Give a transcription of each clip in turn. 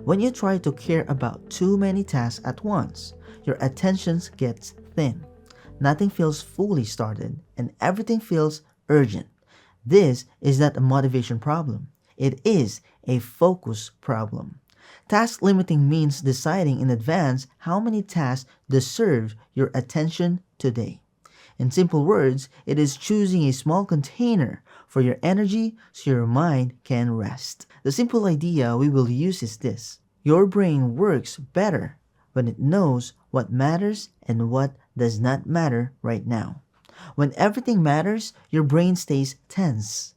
When you try to care about too many tasks at once, your attention gets thin. Nothing feels fully started, and everything feels urgent. This is not a motivation problem. It is a focus problem. Task limiting means deciding in advance how many tasks deserve your attention today. In simple words, it is choosing a small container for your energy so your mind can rest. The simple idea we will use is this: your brain works better when it knows what matters and what does not matter right now. When everything matters, your brain stays tense.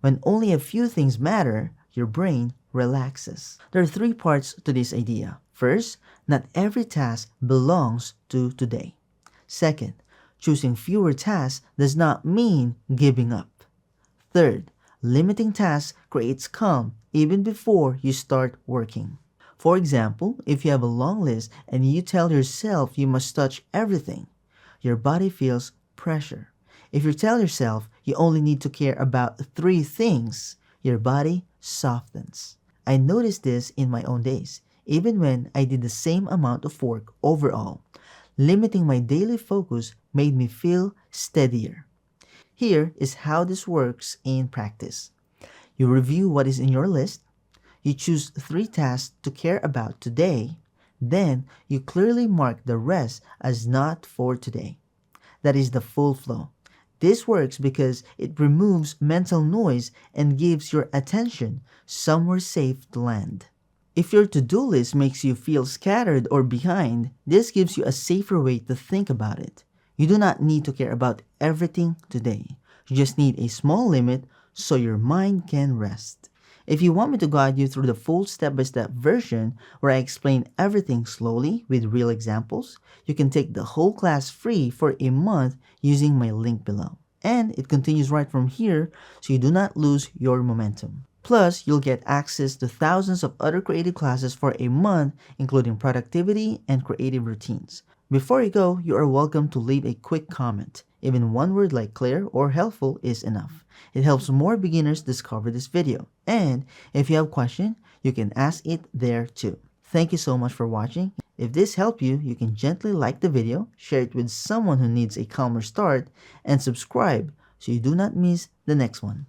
When only a few things matter, your brain relaxes. There are three parts to this idea. First, not every task belongs to today. Second, choosing fewer tasks does not mean giving up. Third, limiting tasks creates calm even before you start working. For example, if you have a long list and you tell yourself you must touch everything, your body feels pressure. If you tell yourself you only need to care about three things, your body softens. I noticed this in my own days, even when I did the same amount of work overall. Limiting my daily focus made me feel steadier. Here is how this works in practice. You review what is in your list. You choose three tasks to care about today. Then you clearly mark the rest as not for today. That is the full flow. This works because it removes mental noise and gives your attention somewhere safe to land. If your to-do list makes you feel scattered or behind, this gives you a safer way to think about it. You do not need to care about everything today. You just need a small limit so your mind can rest. If you want me to guide you through the full step-by-step version where I explain everything slowly with real examples, you can take the whole class free for a month using my link below. And it continues right from here so you do not lose your momentum. Plus, you'll get access to thousands of other creative classes for a month, including productivity and creative routines. Before you go, you are welcome to leave a quick comment. Even one word like clear or helpful is enough. It helps more beginners discover this video. And if you have a question, you can ask it there too. Thank you so much for watching. If this helped you, you can gently like the video, share it with someone who needs a calmer start, and subscribe so you do not miss the next one.